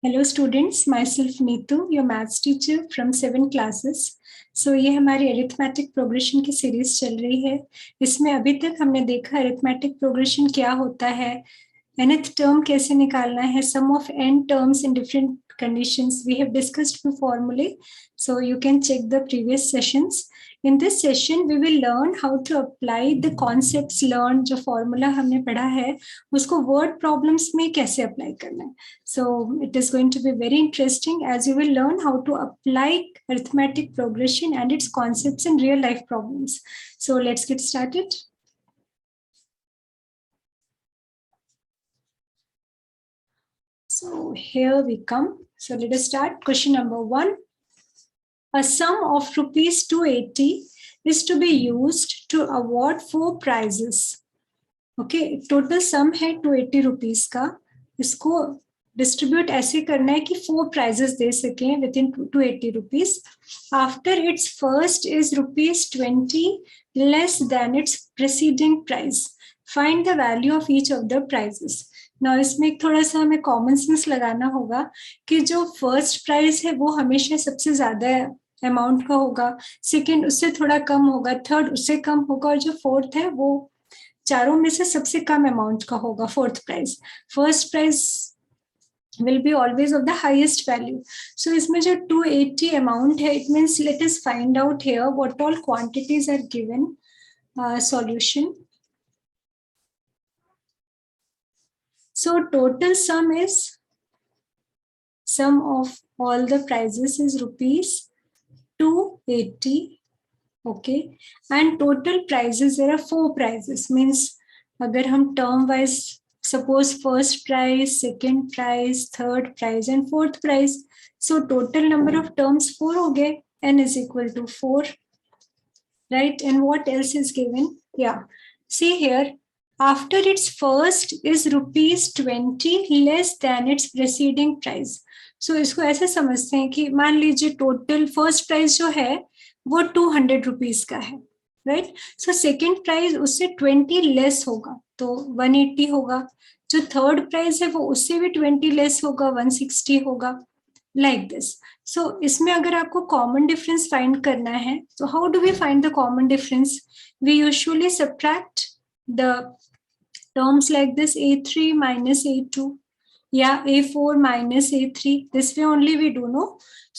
Hello students, myself Neetu, your maths teacher from 7 classes. सो ये हमारी अरिथमेटिक प्रोग्रेशन की सीरीज चल रही है। इसमें अभी तक हमने देखा अरिथमेटिक प्रोग्रेशन क्या होता है, nth term कैसे निकालना है, sum of n terms in different conditions. We have discussed few formulae, so you can check the previous sessions. In this session, we will learn how to apply the concepts learned. जो formula हमने पढ़ा है उसको word problems में कैसे apply करना है. So it is going to be very interesting as you will learn how to apply arithmetic progression and its concepts in real life problems. So let's get started. So here we come. So let us start. Question number 1. A sum of rupees 280 is to be used to award 4 prizes. Okay, total sum है 280 rupees का. इसको distribute ऐसे करना है कि 4 prizes दे सकें within 280 rupees. After its first is rupees 20 less than its preceding price. Find the value of each of the prizes. ना इसमें थोड़ा सा हमें कॉमन सेंस लगाना होगा कि जो फर्स्ट प्राइज है वो हमेशा सबसे ज्यादा अमाउंट का होगा, सेकंड उससे थोड़ा कम होगा, थर्ड उससे कम होगा और जो फोर्थ है वो चारों में से सबसे कम अमाउंट का होगा. Fourth prize, first prize will be always of the highest value. So इसमें जो 280 amount है, it means let us find out here what all quantities are given. Solution. So total sum is, sum of all the prizes is rupees 280. Okay, and total prizes, there are 4 prizes. Means अगर हम term wise suppose first prize, second prize, third prize and fourth prize, so total number of terms 4 हो गए. n is equal to 4, right? And what else is given? Yeah, see here, after its first is rupees 20 less than its preceding price. So इसको ऐसे समझते हैं कि मान लीजिए total first price जो है वो 200 रुपीज का है, राइट? सो सेकेंड प्राइस उससे 20 लेस होगा तो 180 होगा. जो थर्ड प्राइस है वो उससे भी 20 लेस होगा, 160 होगा, लाइक दिस. सो इसमें अगर आपको कॉमन डिफरेंस फाइंड करना है तो how do we find the common difference? We usually subtract the terms like this, A3 minus A2, yeah, A4 minus A3. This way only we do, no?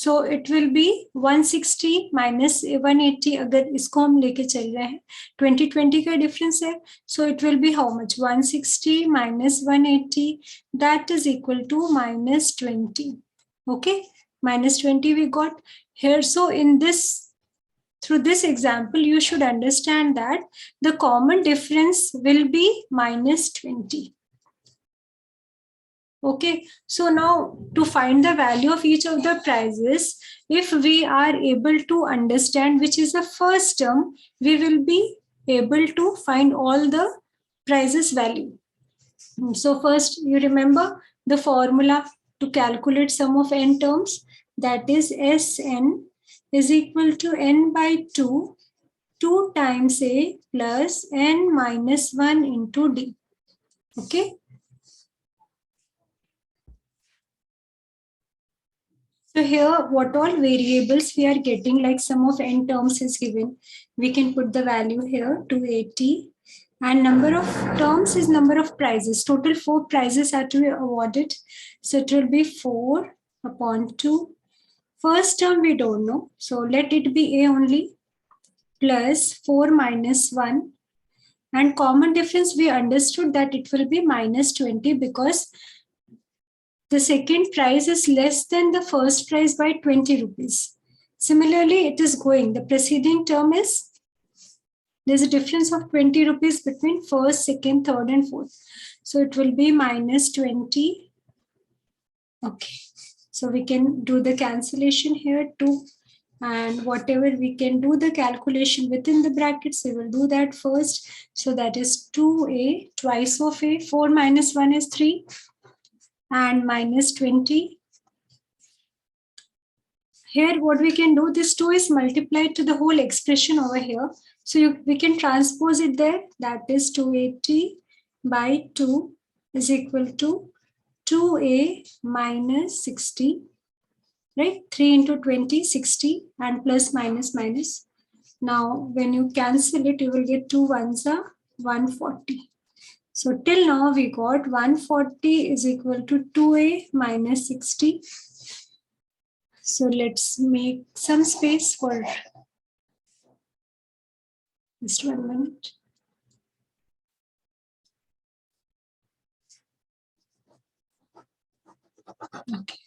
So it will be 160 minus 180. अगर इसको हम लेके चल रहे हैं 20 का difference है, so it will be how much? 160 minus 180, that is equal to minus 20. Okay, minus 20 we got here. So in this, through this example, you should understand that the common difference will be minus 20. Okay, so now to find the value of each of the prizes, if we are able to understand which is the first term, we will be able to find all the prizes value. So first, you remember the formula to calculate sum of n terms, that is Sn is equal to n by 2, 2 times A plus n minus 1 into D. Okay. So here, what all variables we are getting, like sum of n terms is given. We can put the value here, 280. And number of terms is number of prizes. Total 4 prizes are to be awarded. So it will be 4 upon 2. First term we don't know. So let it be A only, plus 4 minus 1. And common difference, we understood that it will be minus 20 because the second price is less than the first price by 20 rupees. Similarly, it is going, the preceding term is, there's a difference of 20 rupees between first, second, third and fourth. So it will be minus 20. Okay, so we can do the cancellation here too. And whatever we can do the calculation within the brackets, we will do that first. So that is 2A, twice of A, 4 minus 1 is 3. And minus 20. Here what we can do, this 2 is multiplied to the whole expression over here. So we can transpose it there. That is 280 by 2 is equal to 2a minus 60, right? 3 into 20, 60, and plus minus minus. Now, when you cancel it, you will get 2 ones are 140. So till now we got 140 is equal to 2a minus 60. So let's make some space for just 1 minute. Okay.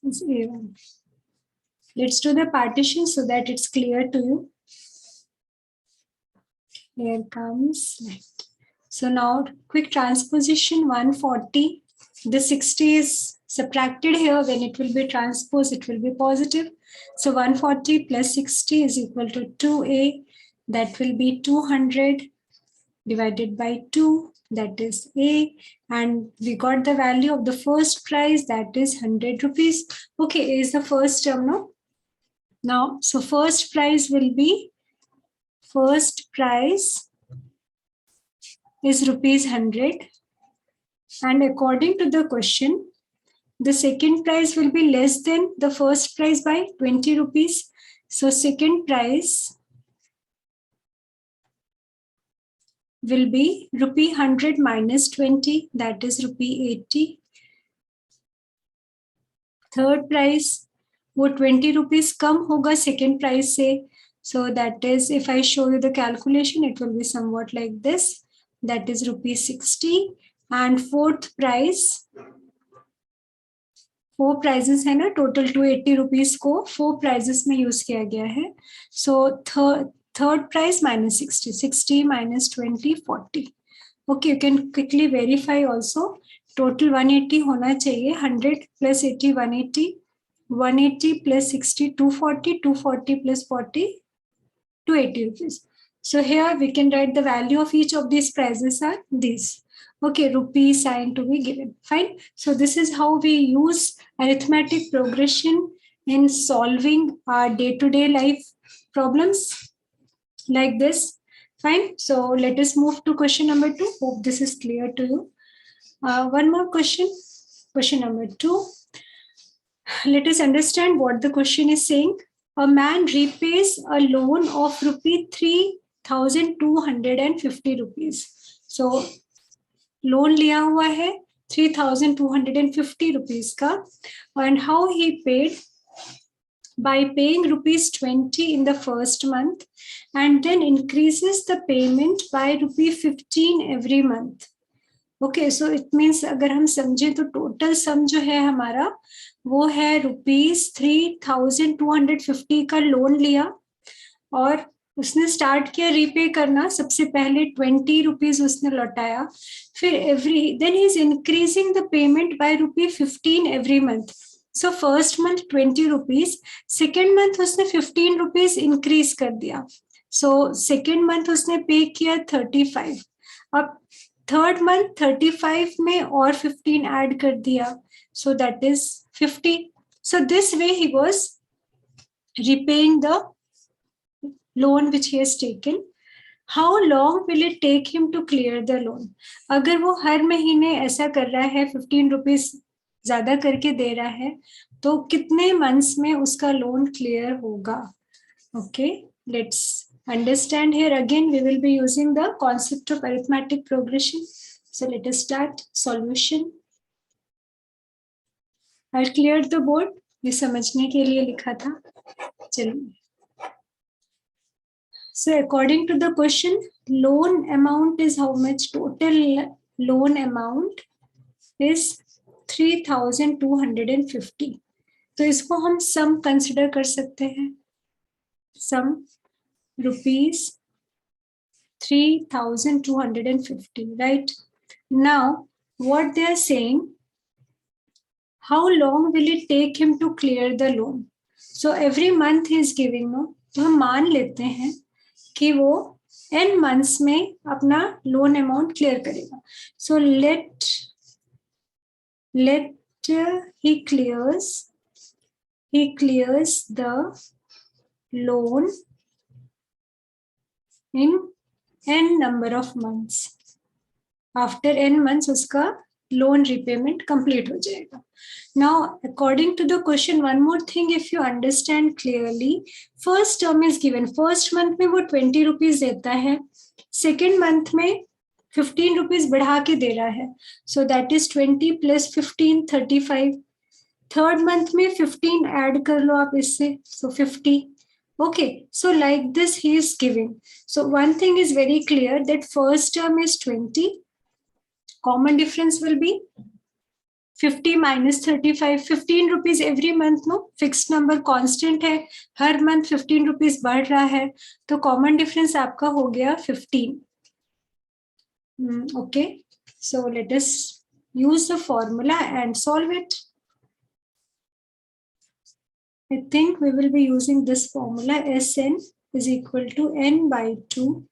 This is A1. Let's do the partition so that it's clear to you. Here comes. So now quick transposition 140. The 60 is subtracted here. When it will be transposed, it will be positive. So 140 plus 60 is equal to 2a. That will be 200 divided by 2. That is a. And we got the value of the first price. That is 100 rupees. Okay, A is the first term, no? Now, so first price will be, first price is rupees 100. And according to the question, the second price will be less than the first price by 20 rupees. So second price will be rupee 100 minus 20, that is rupee 80. Third price, वो 20 rupees कम होगा second price से. So that is, if I show you the calculation, it will be somewhat like this. That is rupee 60. And fourth price, 4 prices है ना, total 280 rupees को 4 prices में use किया गया है. So third price minus 60, 60 minus 20, 40. Okay, you can quickly verify also. Total 180 होना चाहिए. 100 plus 80, 180. 180 plus 60, 240. 240 plus 40, 280 rupees. So here we can write the value of each of these prices are these. Okay, rupee sign to be given. Fine. So this is how we use arithmetic progression in solving our day-to-day life problems like this. Fine. So let us move to question number 2. Hope this is clear to you. One more question. Question number 2. Let us understand what the question is saying. A man repays a loan of rupee 3,250 rupees. So loan लिया हुआ है 3,250 rupees का, and how he paid, by paying rupees 20 in the first month and then increases the payment by rupee 15 every month. Okay, so it means अगर हम समझे तो total sum जो है हमारा वो है rupees 3,250 का लोन लिया और उसने स्टार्ट किया रीपे करना. सबसे पहले 20 रुपीज उसने लौटाया, फिर then he is increasing the payment by rupee 15 every month. So first month 20 rupees, second month उसने 15 rupees increase कर दिया. So second month उसने पे किया 35. अब third month 35 में और 15 add कर दिया. So that is 50. So this way he was repaying the loan which he has taken. How long will it take him to clear the loan? अगर वो हर महीने ऐसा कर रहा है 15 रुपीज ज्यादा करके दे रहा है तो कितने मंथ्स में उसका लोन क्लियर होगा? Okay, let's understand here. Again, we will be using the concept of arithmetic progression. So let us start solution. I'll clear the board. ये समझने के लिए लिखा था. चलिए. So according to the question, loan amount is how much? Total loan amount is 3,250. तो इसको हम sum consider कर सकते हैं. Sum rupees 3,250, right? Now, what they are saying, how long will it take him to clear the loan? So every month he is giving, no? तो हम मान लेते हैं कि वो n months में अपना loan amount clear करेगा. So let he clears the loan in n number of months. After n months उसका loan repayment complete हो जाएगा. Now, according to the question, one more thing, if you understand clearly, first term is given. First month में वो 20 rupees देता है. Second month में 15 rupees बढ़ा के दे रहा है. So that is 20 plus 15, 35. Third month में 15 add कर लो आप इससे. So 50. Okay, so like this he is giving. So one thing is very clear that first term is 20. Common difference will be 50 minus 35, 15 rupees every month, no? Fixed number constant है, हर month 15 rupees बढ़ रहा है, तो common difference आपका हो गया 15. Okay, so let us use the formula and solve it. I think we will be using this formula. Sn is equal to n by 2,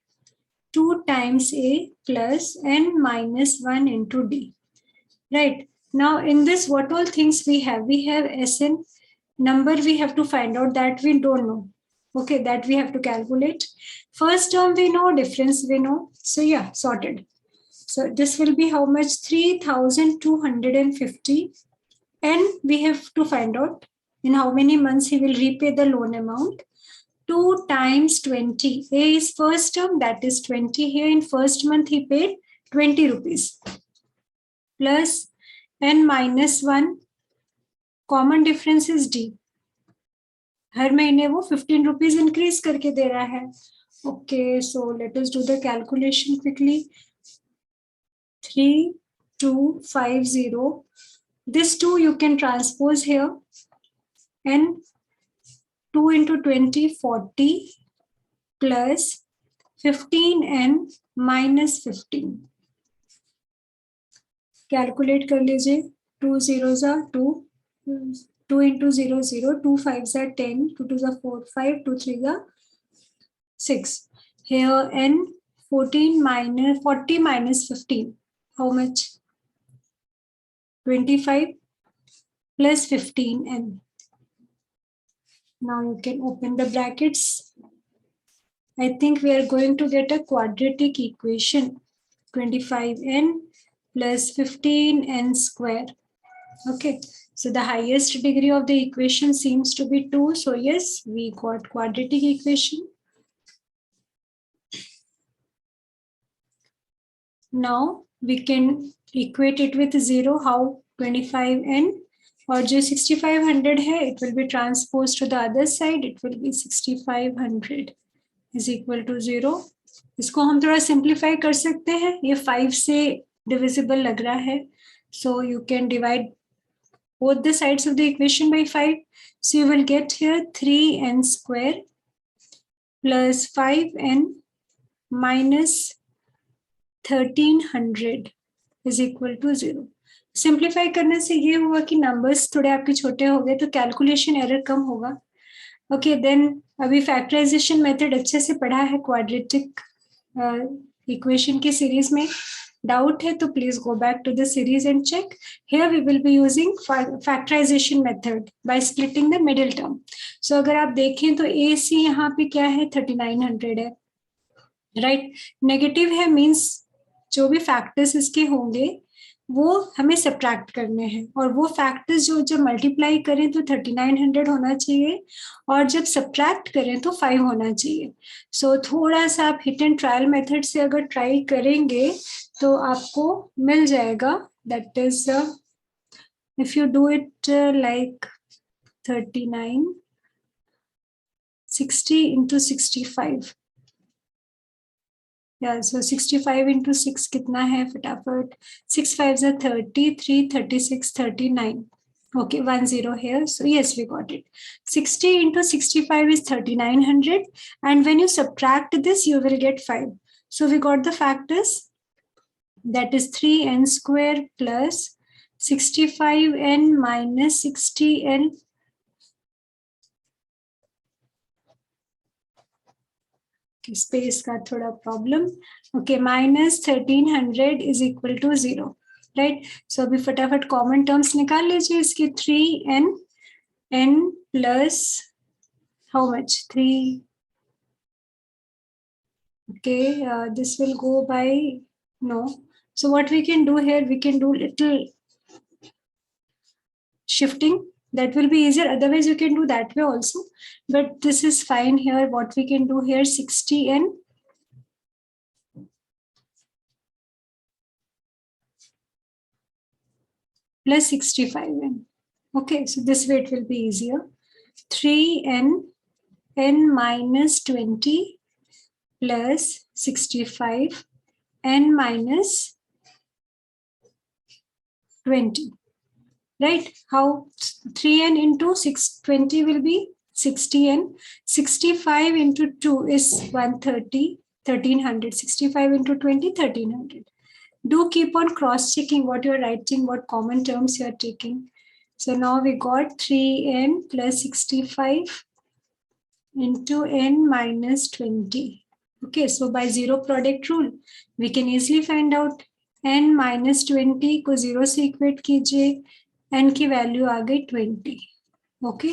2 times a plus n minus 1 into d. Right. Now in this, what all things we have? We have Sn number we have to find out, that we don't know. Okay, that we have to calculate. First term we know, difference we know. So yeah, sorted. So this will be how much? 3,250. And we have to find out in how many months he will repay the loan amount. 2 times 20. A is first term, that is 20. Here in first month he paid 20 rupees. Plus n minus 1. Common difference is d. हर महीने वो 15 rupees increase करके दे रहा है. Okay, so let us do the calculation quickly. 3250. This 2 you can transpose here. And 2 into 20, 40 plus 15n minus 15. Calculate कर लीजिए. 2 zeros are 2. 2 into 0, 0. 2 5s are 10. 2 2s are 4, 5. 2 3s are 6. Here n 14 minus 40 minus 15. How much? 25 plus 15n. Now you can open the brackets. I think we are going to get a quadratic equation. 25n plus 15n square. Okay, so the highest degree of the equation seems to be 2. So yes, we got quadratic equation. Now we can equate it with 0. How? 25n और जो 6500 है, it will be transposed to the other side. It will be 6500 is equal to 0. इसको हम थोड़ा simplify कर सकते हैं. ये 5 से divisible लग रहा है. So you can divide both the sides of the equation by 5. So you will get here 3n square plus 5n minus 1300 is equal to 0. Simplify करने से ये हुआ कि नंबर्स थोड़े आपके छोटे हो गए, तो कैलकुलेशन एरर कम होगा. ओके, देन अभी फैक्टराइजेशन मेथड अच्छे से पढ़ा है क्वाड्रेटिक इक्वेशन की सीरीज में. डाउट है तो please go back to the series and check. Here we will be using factorisation method by splitting the middle term. So अगर आप देखें तो ए सी यहाँ पे क्या है, 3900 है. राइट, नेगेटिव है मीन्स जो भी फैक्टर्स इसके होंगे वो हमें सब्ट्रैक्ट करने हैं, और वो फैक्टर्स जो जब मल्टीप्लाई करें तो 3900 होना चाहिए, और जब सब्ट्रैक्ट करें तो 5 होना चाहिए. सो थोड़ा सा आप हिट एंड ट्रायल मेथड से अगर ट्राई करेंगे तो आपको मिल जाएगा. That is if you do it like 39 60 into 65. Yeah, so 65 into 6 कितना है फटाफट. 6 5s are 30, 3 36 39. Okay, 1 0 here. So yes, we got it. 60 into 65 is 3900, and when you subtract this, you will get 5. So we got the factors. That is 3n square plus 65n minus 60n. Space का थोड़ा problem. Okay, minus 1300 is equal to 0. Right, so अभी फटाफट common terms निकाल लीजिए इसकी. 3n n plus how much, 3 Okay, this will go by no. So what we can do here, we can do little shifting. That will be easier. Otherwise, you can do that way also. But this is fine here. What we can do here, 60n plus 65n. Okay, so this way it will be easier. 3n n minus 20 plus 65 n minus 20. Right? How 3n into 620 will be 60n. 65 into 2 is 130, 1300. 65 into 20, 1300. Do keep on cross-checking what you're writing, what common terms you're taking. So now we got 3n plus 65 into n minus 20. Okay, so by zero product rule, we can easily find out n minus 20 को 0 से equate कीजिए, n की value आ गई 20. Okay,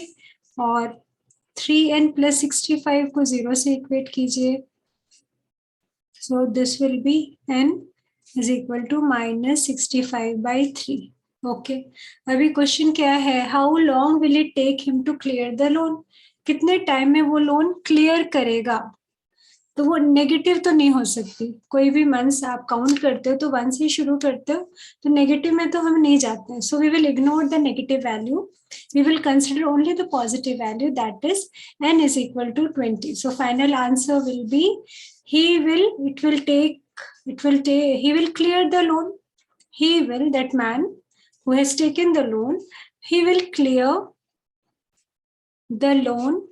और 3n plus 65 को 0 से equate कीजिए. So this will be n is equal to minus 65 by 3. Okay, अभी क्वेश्चन क्या है, how long will it take him to clear the loan. कितने टाइम में वो लोन क्लियर करेगा. तो वो नेगेटिव तो नहीं हो सकती. कोई भी मंथ्स आप काउंट करते हो तो 1 से शुरू करते हो, तो नेगेटिव में तो हम नहीं जाते हैं. So we will ignore the negative value. We will consider only the positive value, that is n is equal to 20. So final answer will be he will clear the loan. He will, that man who has taken the loan, he will clear the loan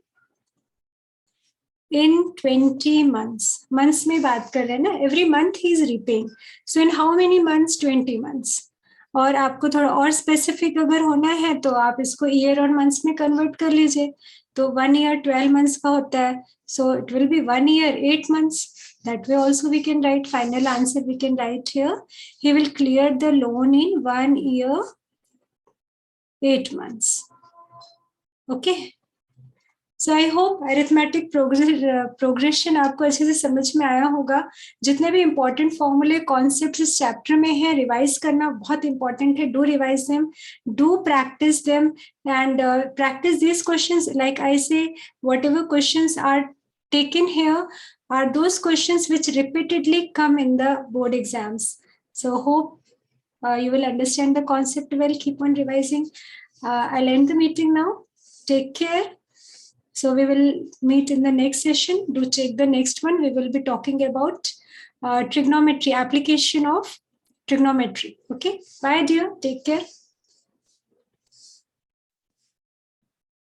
in 20 months. Months में बात कर रहे हैं ना, every month he is repaying. So in how many months? 20 months. और आपको थोड़ा और स्पेसिफिक अगर होना है तो आप इसको ईयर और मंथ्स में कन्वर्ट कर लीजिए. तो 1 year 12 months का होता है. So it will be 1 year 8 months. That way also we can write final answer. We can write here, he will clear the loan in 1 year 8 months. Okay. So I hope arithmetic progression आपको अच्छे से समझ में आया होगा. जितने भी important फॉर्मूले कॉन्सेप्ट इस चैप्टर में है, रिवाइज करना बहुत इंपॉर्टेंट है. Do revise them, do practice them, and practice this questions. Like I say, whatever questions are taken here are those questions which repeatedly come in the board exams. So hope you will understand the concept well. Keep on revising. I'll end the meeting now. Take care. So we will meet in the next session. Do check the next one. We will be talking about trigonometry, application of trigonometry. Okay. Bye, dear. Take care.